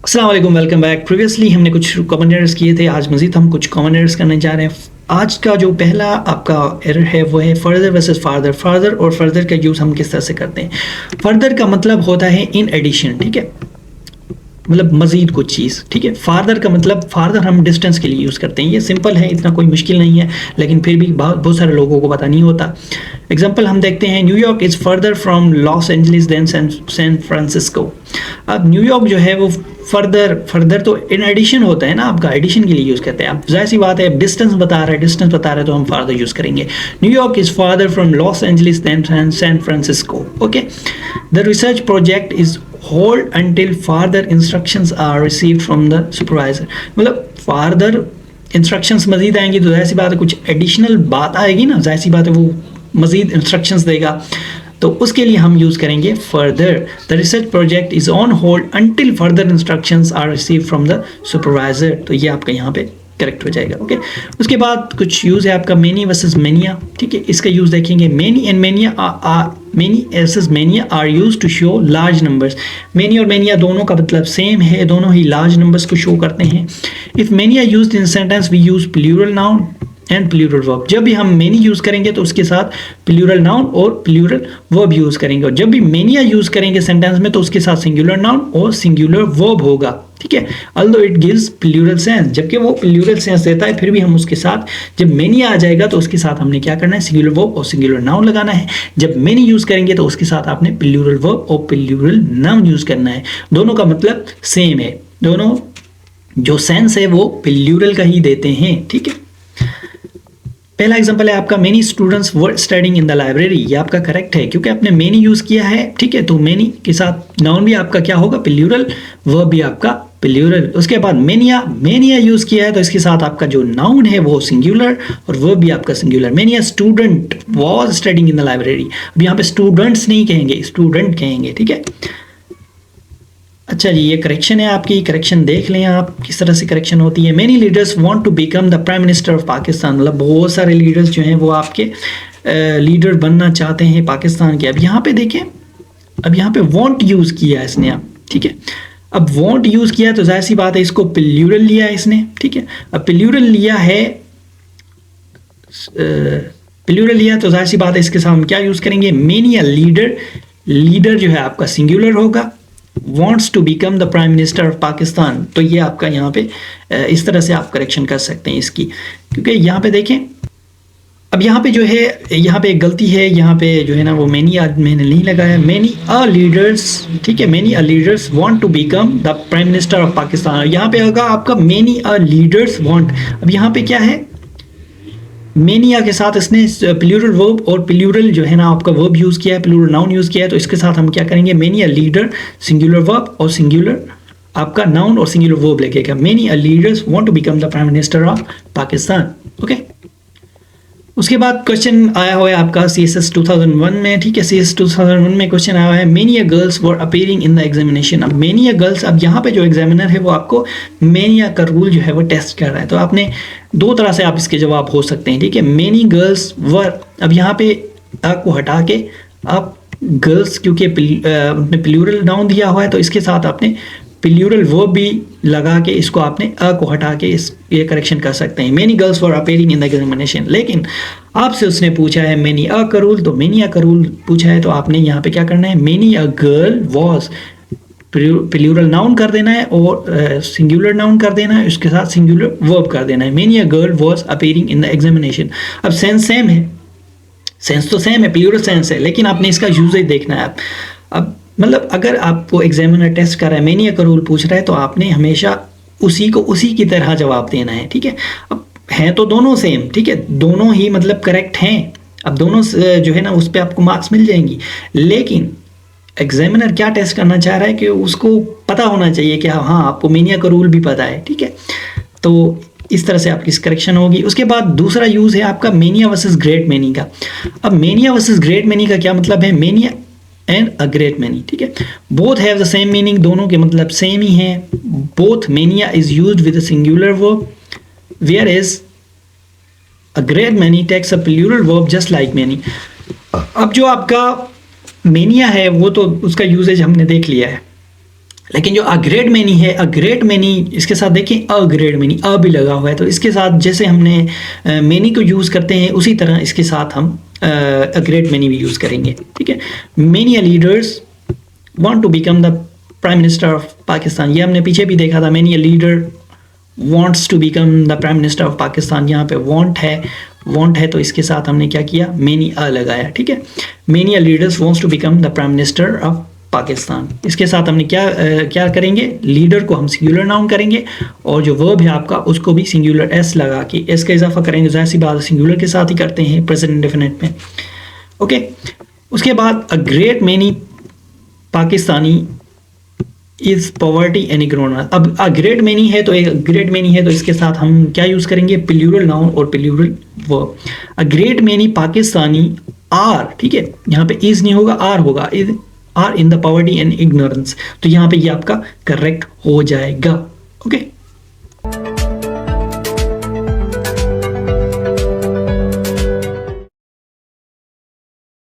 अस्सलाम वालेकुम, welcome back. Previously हमने कुछ कॉमन एरर्स किए थे, आज मज़ीद हम कुछ कॉमन एरर्स करने जा रहे हैं। आज का जो पहला आपका एरर है वो है फर्दर वर्सेस फार्दर। फार्दर और फर्दर का यूज़ हम किस तरह से करते हैं। फर्दर का मतलब होता है इन एडिशन, ठीक है, मतलब मज़ीद कुछ चीज़, ठीक है। फार्दर का मतलब फार्दर हम डिस्टेंस के लिए यूज़ करते हैं। ये सिंपल है, इतना कोई मुश्किल नहीं है, लेकिन फिर भी बहुत सारे लोगों को पता नहीं होता। एग्जाम्पल हम देखते हैं, New York is further from Los Angeles than San Francisco. अब न्यूयॉर्क जो है वो फर्दर तो इन एडिशन होता है ना, आपका एडिशन के लिए यूज़ करते हैं। अब जाहिर सी बात है, डिस्टेंस बता रहा है तो हम फार्दर यूज़ करेंगे। New York is farther from Los Angeles than San Francisco. Okay, the research project is hold until further instructions are received from the supervisor। मतलब further instructions मजीद आएंगी तो जाहिर सी बात है कुछ एडिशनल बात आएगी ना, जाहिर सी बात है वो मजीद इंस्ट्रक्शंस देगा, तो उसके लिए हम यूज़ करेंगे further. The research project is on hold until further instructions are receive from the supervisor. तो ये आपका यहाँ पे करेक्ट हो जाएगा। ओके, उसके बाद कुछ यूज़ है आपका मेनी वर्सेस मेनिया, ठीक है। इसका यूज़ देखेंगे, many and many a many versus many a are use to show large numbers. Many और मेनिया दोनों का मतलब सेम है, दोनों ही लार्ज नंबर्स को शो करते हैं। If many a used in sentence we use plural noun and plural verb. जब भी हम मेनी यूज़ करेंगे तो उसके साथ प्लूरल नाउन और प्लूरल वर्ब यूज़ करेंगे, और जब भी मेनिया यूज़ करेंगे सेंटेंस में तो उसके साथ सिंगुलर नाउन और सिंगुलर वर्ब होगा, ठीक है। Although it gives plural sense, जबकि वो प्लूरल सेंस देता है, फिर भी हम उसके साथ जब मेनिया आ जाएगा तो उसके साथ हमने क्या करना है, सिंगुलर वर्ब और सिंगुलर नाउन लगाना है। जब मेनी यूज़ करेंगे तो उसके साथ आपने प्लूरल वर्ब और प्लूरल नाउन यूज़ करना है। दोनों का मतलब सेम है, दोनों जो सेंस है वो प्लूरल का ही देते हैं, ठीक है। पहला एग्जांपल है आपका, many students were studying in the library. ये आपका करेक्ट है क्योंकि आपने मेनी यूज़ किया है, ठीक है। तो मेनी के साथ नाउन भी आपका क्या होगा, प्लूरल, वर्ब भी आपका प्लूरल। उसके बाद मेनिया यूज़ किया है तो इसके साथ आपका जो नाउन है वो सिंगुलर और वर्ब भी आपका singular. Mania student was studying in the library. अब यहाँ पे स्टूडेंट्स नहीं कहेंगे, स्टूडेंट कहेंगे, ठीक है। अच्छा जी, ये करेक्शन है आपकी, करेक्शन देख लें आप किस तरह से करेक्शन होती है। Many leaders want to become the prime minister of Pakistan. मतलब बहुत सारे लीडर्स जो हैं वो आपके लीडर बनना चाहते हैं पाकिस्तान के। अब यहाँ पे देखें, अब यहाँ पे वांट यूज़ किया है इसने, आप ठीक है। अब वांट यूज़ किया तो जाहिर सी बात है इसको प्लूरल लिया है इसने, ठीक है। अब प्लूरल लिया है, प्लूरल लिया तो जाहिर सी बात है इसके साथ हम क्या यूज़ करेंगे, मेनी। लीडर जो है आपका सिंगुलर होगा, wants to become the prime minister of Pakistan. तो ये आपका यहाँ पे इस तरह से आप करेक्शन कर सकते हैं इसकी, क्योंकि यहाँ पे देखें, अब यहाँ पे जो है, यहाँ पे एक गलती है, यहाँ पे जो है ना वो मैंने नहीं लगाया, मेनी अ लीडर्स, ठीक है। Many a leaders want to become the prime minister of Pakistan. यहाँ पे होगा आपका मेनी अ लीडर्स वांट। अब यहाँ पे क्या है, मेनिया के साथ इसने प्लूरल वर्ब और प्लूरल जो है ना आपका वर्ब यूज़ किया है, प्लूरल नाउन यूज़ किया है, तो इसके साथ हम क्या करेंगे, many a leader, singular verb और सिंगुलर आपका नाउन और सिंगुलर वर्ब लगेगा। Many a leaders want to become the prime minister of Pakistan. Okay, उसके बाद क्वेश्चन आया हुआ है आपका CSS 2001 में, ठीक है। CSS 2001 में क्वेश्चन आया हुआ है, many a girls were appearing in the examination. अब मेनी अ गर्ल्स, अब यहाँ पे जो एग्जामिनर है वो आपको मेनिया का रूल जो है वो टेस्ट कर रहा है, तो आपने दो तरह से आप इसके जवाब हो सकते हैं, ठीक है। मेनी गर्ल्स वर, अब यहाँ पे को हटा के आप गर्ल्स, क्योंकि प्लूरल नाउन दिया हुआ है तो इसके साथ आपने प्लूरल वर्ब भी लगा के इसको आपने को हटा के ये करेक्शन कर सकते हैं। Many girls were appearing in the examination. लेकिन आपसे उसने पूछा है मेनी अ का रूल, तो मेनी अ का रूल पूछा है तो आपने यहाँ पे क्या करना है, many a girl was plural noun कर देना है और सिंगुलर नाउन कर देना है, उसके साथ सिंगुलर वर्ब कर देना है। Many a girl was appearing in the examination. अब सेंस सेम है, सेंस तो सेम है, प्लूरल सेंस है, लेकिन आपने इसका यूजेज देखना है। अब मतलब अगर आपको एग्जामिनर टेस्ट कर रहा है, मेनी का रूल पूछ रहा है, तो आपने हमेशा उसी को उसी की तरह जवाब देना है, ठीक है। अब हैं तो दोनों सेम, ठीक है, दोनों ही मतलब करेक्ट हैं। अब दोनों जो है ना उस पर आपको मार्क्स मिल जाएंगी, लेकिन एग्जामिनर क्या टेस्ट करना चाह रहा है कि उसको पता होना चाहिए कि हाँ आपको मेनिया का रूल भी पता है, ठीक है। तो इस तरह से आपकी करेक्शन होगी। उसके बाद दूसरा यूज़ है आपका मेनिया वर्सेस ग्रेट मेनी का। अब मेनिया वर्सेस ग्रेट मेनी का क्या मतलब है, many a and a great many, ठीक है। Both have the same meaning, दोनों के मतलब सेम ही हैं। Both many a is used with a singular verb, where is a great many takes a plural verb just like many. अब जो आपका मेनिया है वो तो उसका यूजेज हमने देख लिया है, लेकिन जो अ ग्रेट मैनी है, अ ग्रेट मैनी, इसके साथ देखिए अ ग्रेट मैनी, अ भी लगा हुआ है, तो इसके साथ जैसे हमने मैनी को यूज़ करते हैं उसी तरह इसके साथ हम अ ग्रेट मैनी भी यूज़ करेंगे, ठीक है। Many leaders want to become the prime minister of Pakistan, ये हमने पीछे भी देखा था, many leader wants to become the prime minister of Pakistan, यहाँ पे वांट है तो इसके साथ हमने क्या किया, मैनी अ लगाया, ठीक है। Many leaders wants to become the prime minister of Pakistan, इसके साथ हमने क्या करेंगे, लीडर को हम सिंगुलर नाउन करेंगे और जो वर्ब है आपका उसको भी सिंगुलर एस लगा के एस का इजाफा करेंगे, जाहिर सी बात सिंगुलर के साथ ही करते हैं प्रेजेंट इंडेफिनिट में, ओके। उसके बाद अ great many Pakistani is poverty and ignorance, अब अ ग्रेट मैनी है तो इसके साथ हम क्या यूज करेंगे, प्लूरल नाउन और plural verb. A great many Pakistani are, ठीक है, यहाँ पे इज नहीं होगा, आर होगा, are in the poverty and ignorance, तो यहाँ पे ये आपका करेक्ट हो जाएगा, ओके।